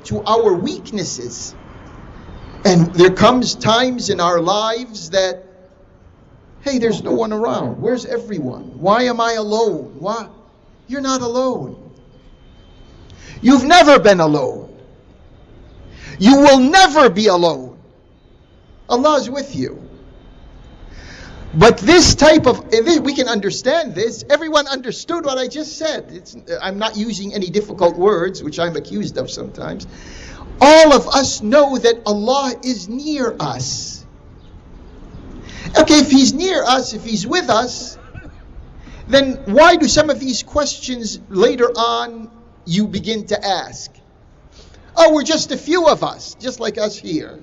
to our weaknesses. And there comes times in our lives that, hey, there's no one around. Where's everyone? Why am I alone? Why? You're not alone. You've never been alone. You will never be alone. Allah is with you. But this type of, we can understand this. Everyone understood what I just said. I'm not using any difficult words, which I'm accused of sometimes. All of us know that Allah is near us. Okay, if He's near us, if He's with us, then why do some of these questions later on you begin to ask? Oh, we're just a few of us, just like us here.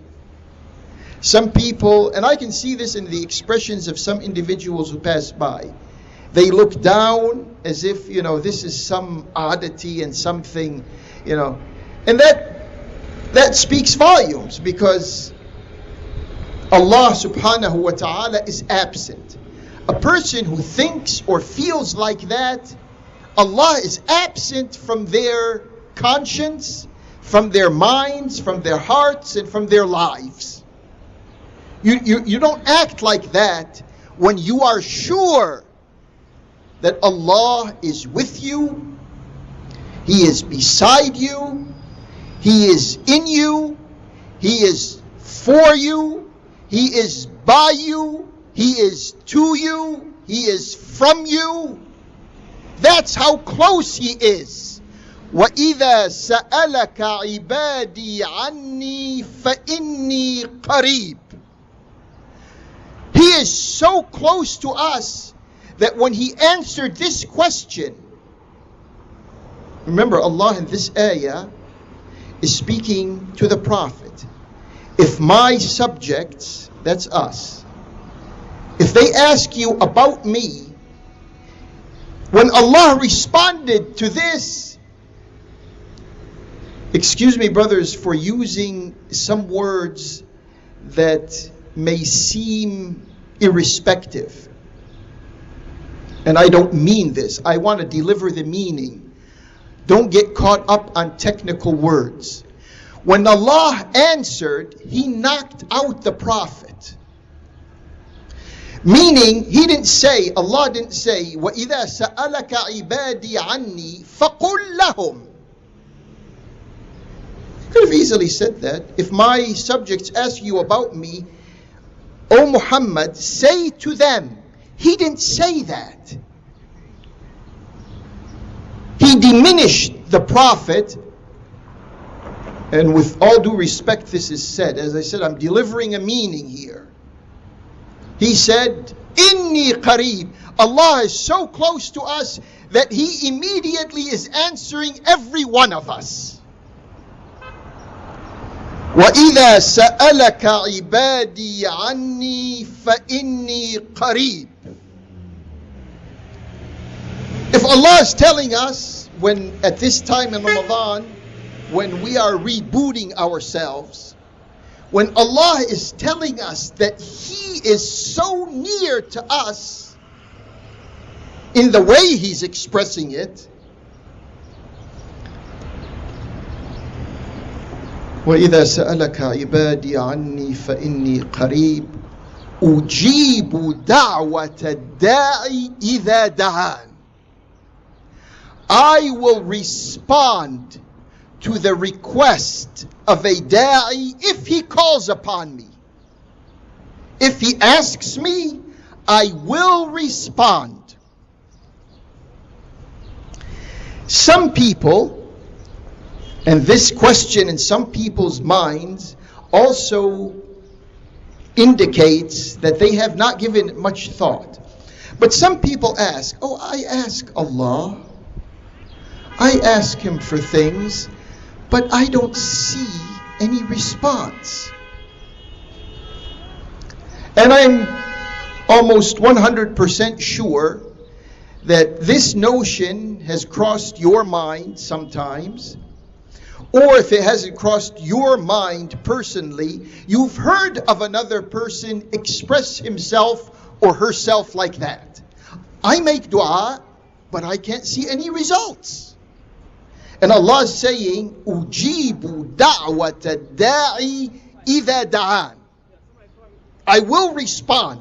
Some people, and I can see this in the expressions of some individuals who pass by, they look down as if, this is some oddity and something, and that speaks volumes, because Allah subhanahu wa ta'ala is absent. A person who thinks or feels like that, Allah is absent from their conscience, from their minds, from their hearts, and from their lives. You don't act like that when you are sure that Allah is with you, He is beside you, He is in you, He is for you, He is by you, He is to you, He is from you. That's how close He is. وَإِذَا سَأَلَكَ عِبَادِي عَنِّي فَإِنِّي قَرِيبٌ. He is so close to us that when He answered this question, remember, Allah in this ayah is speaking to the Prophet. If my subjects, that's us, if they ask you about me, when Allah responded to this, excuse me, brothers, for using some words that may seem irrespective. And I don't mean this. I want to deliver the meaning. Don't get caught up on technical words. When Allah answered, He knocked out the Prophet. Meaning, Allah didn't say, وَإِذَا سَأَلَكَ عِبَادِي عَنِّي فَقُلْ لَهُمْ. Could have easily said that. If my subjects ask you about me, O Muhammad, say to them. He didn't say that. He diminished the Prophet, and with all due respect this is said. As I said, I'm delivering a meaning here. He said, Inni qareeb. Allah is so close to us that He immediately is answering every one of us. وَإِذَا سَأَلَكَ عِبَادِي عَنِّي فَإِنِّي قَرِيبٌ. If Allah is telling us, when at this time in Ramadan, when we are rebooting ourselves, when Allah is telling us that He is so near to us in the way He's expressing it, وَإِذَا سَأَلَكَ عِبَادِي عَنِّي فَإِنِّي قَرِيبٌ أُجِيبُ دَعْوَةَ الدَّاعِ إِذَا دَعَانِ. I will respond to the request of a da'i if he calls upon me. If he asks me, I will respond. Some people, and this question in some people's minds also indicates that they have not given it much thought. But some people ask, I ask Allah, I ask Him for things, but I don't see any response. And I'm almost 100% sure that this notion has crossed your mind sometimes, or if it hasn't crossed your mind personally, you've heard of another person express himself or herself like that. I make dua, but I can't see any results. And Allah is saying, Ujibu da'wata da'i idha da'an. I will respond.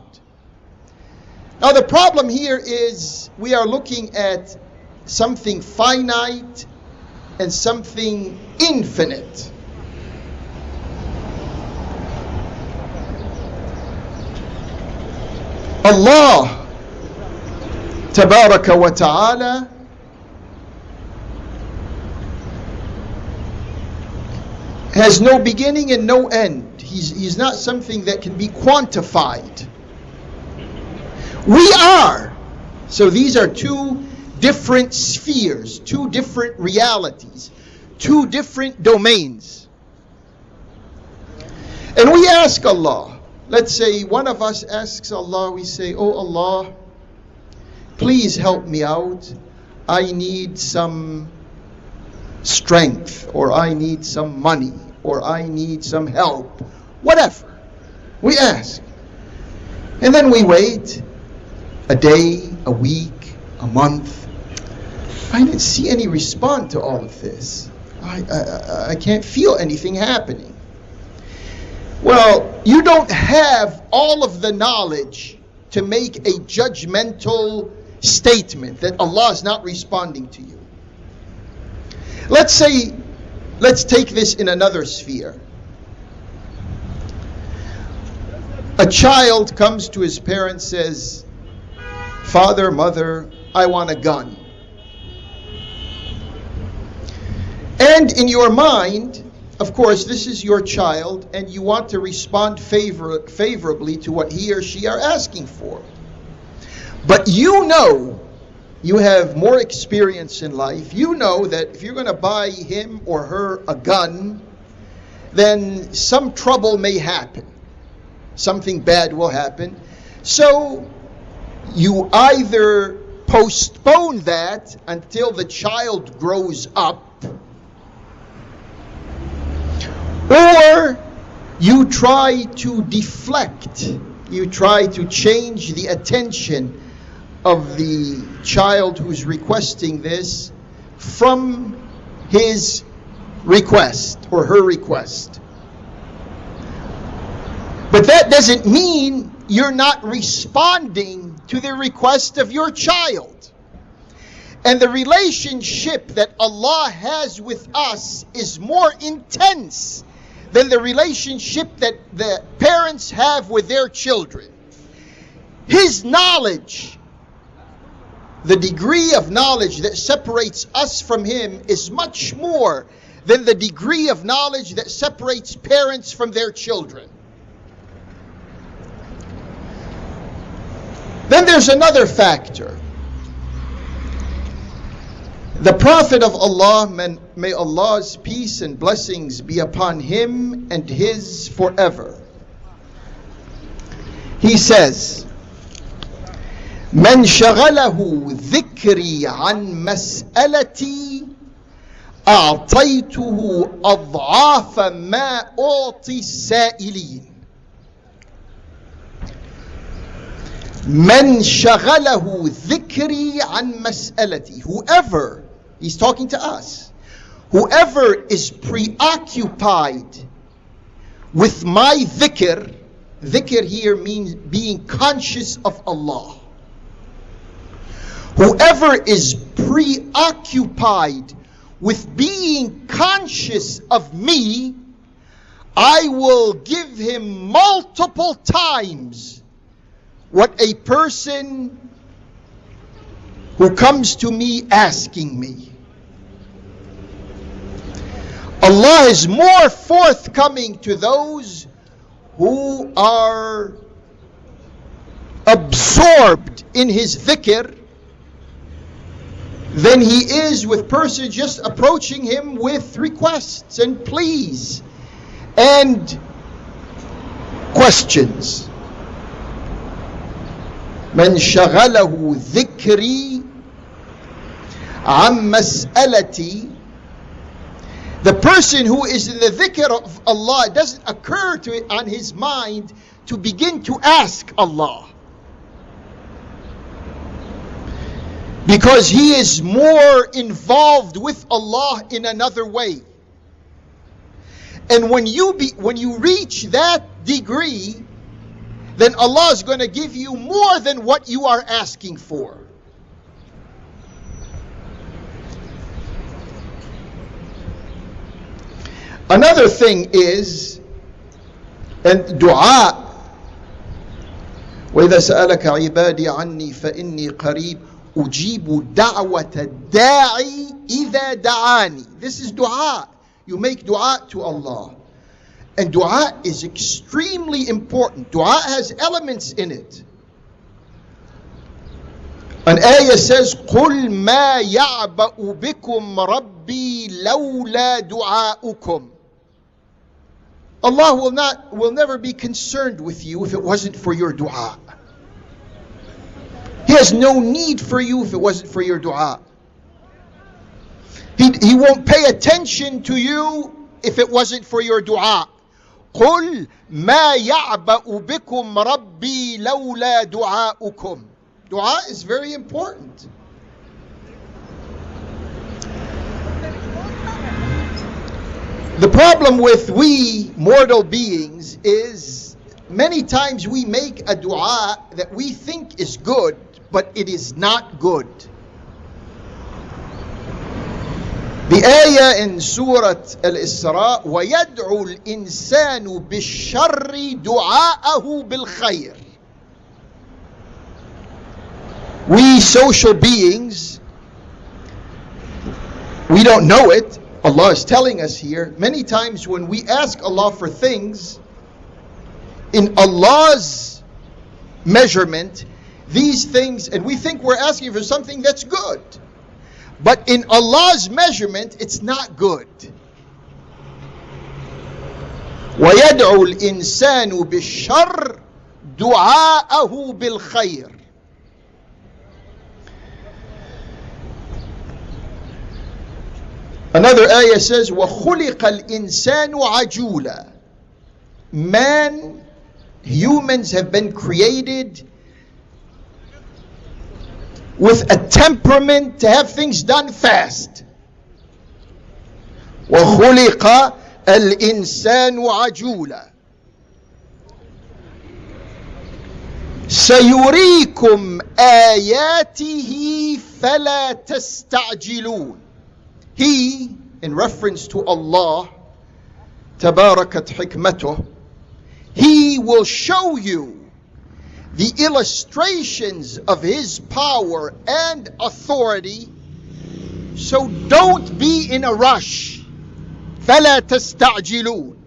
Now the problem here is we are looking at something finite and something infinite. Allah Tabaraka wa Ta'ala has no beginning and no end. He's not something that can be quantified. We are. So these are two different spheres, two different realities, two different domains. And we ask Allah, let's say one of us asks Allah, we say, oh Allah, please help me out. I need some strength, or I need some money, or I need some help. Whatever. We ask. And then we wait a day, a week, a month. I didn't see any response to all of this. I can't feel anything happening. Well, you don't have all of the knowledge to make a judgmental statement that Allah is not responding to you. Let's take this in another sphere. A child comes to his parents, says, Father, Mother, I want a gun. And in your mind, of course, this is your child, and you want to respond favorably to what he or she are asking for. But you know, you have more experience in life. You know that if you're going to buy him or her a gun, then some trouble may happen. Something bad will happen. So you either postpone that until the child grows up, or you try to deflect, you try to change the attention of the child who's requesting this from his request or her request. But that doesn't mean you're not responding to the request of your child. And the relationship that Allah has with us is more intense than the relationship that the parents have with their children. His knowledge, the degree of knowledge that separates us from Him, is much more than the degree of knowledge that separates parents from their children. Then there's another factor. The Prophet of Allah, may Allah's peace and blessings be upon him and his forever, he says, من شغله ذكري عن مسألتي أعطيته أضعاف ما أعطي السائلين. من شغله ذكري عن مسألتي. Whoever, he's talking to us, whoever is preoccupied with my dhikr. Dhikr here means being conscious of Allah. Whoever is preoccupied with being conscious of me, I will give him multiple times what a person who comes to me asking me. Allah is more forthcoming to those who are absorbed in His dhikr than He is with persons just approaching Him with requests and pleas and questions. من شغله ذكري عن مسألتي. The person who is in the dhikr of Allah, it doesn't occur to it on his mind to begin to ask Allah. Because he is more involved with Allah in another way. And when you reach that degree, then Allah is going to give you more than what you are asking for. Another thing is, and dua. وَإِذَا سَأَلَكَ عِبَادِي عَنِّي فَإِنِّي قَرِيبٌ أُجِيبُ دَعْوَةَ الدَّاعِ إِذَا دَعَانِي. This is dua. You make dua to Allah. And dua is extremely important. Dua has elements in it. An ayah says, قُلْ مَا يَعْبَأُ بِكُمْ رَبِّي لَوْلَا دُعَاؤُكُمْ. Allah will never be concerned with you if it wasn't for your dua. He has no need for you if it wasn't for your dua. He won't pay attention to you if it wasn't for your dua. قُلْ مَا يَعْبَأُ بِكُمْ رَبِّي لَوْلَا دُعَاؤُكُمْ. Dua is very important. The problem with we mortal beings is many times we make a dua that we think is good, but it is not good. The ayah in Surah Al-Isra, وَيَدْعُ الْإِنسَانُ بِالشَّرِّ دُعَاءَهُ بِالْخَيْرِ. We social beings, we don't know it. Allah is telling us here, many times when we ask Allah for things, in Allah's measurement, these things, and we think we're asking for something that's good. But in Allah's measurement, it's not good. وَيَدْعُ الْإِنسَانُ بِالشَّرِّ دُعَاءَهُ بِالْخَيْرِ. Another ayah says, وَخُلِقَ الْإِنسَانُ عَجُولًا. Humans have been created with a temperament to have things done fast. وَخُلِقَ الْإِنسَانُ عَجُولًا. سَيُرِيكُمْ آيَاتِهِ فَلَا تَسْتَعْجِلُونَ. He, in reference to Allah, تباركت حكمته, He will show you the illustrations of His power and authority, so don't be in a rush. فَلَا تَسْتَعْجِلُونَ.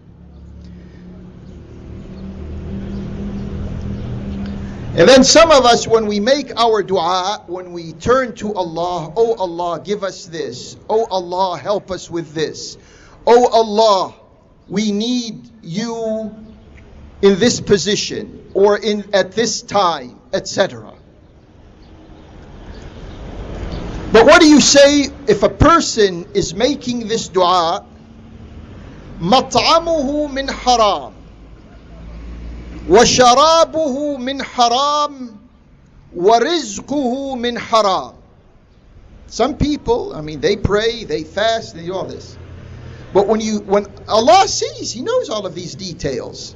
And then some of us, when we make our dua, when we turn to Allah, oh Allah, give us this. Oh Allah, help us with this. Oh Allah, we need you in this position or at this time, etc. But what do you say if a person is making this dua? مَطْعَمُهُ مِنْ حَرَامٍ وَشَرَابُهُ مِنْ حَرَامٍ وَرِزْقُهُ مِنْ حَرَامٍ. Some people, they pray, they fast, they do all this. But when Allah sees, He knows all of these details.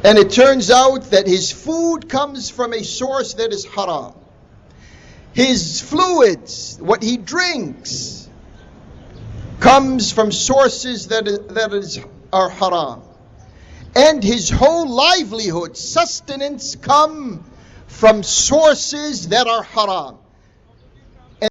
And it turns out that his food comes from a source that is haram. His fluids, what he drinks, comes from sources that are haram. And his whole livelihood, sustenance, come from sources that are haram.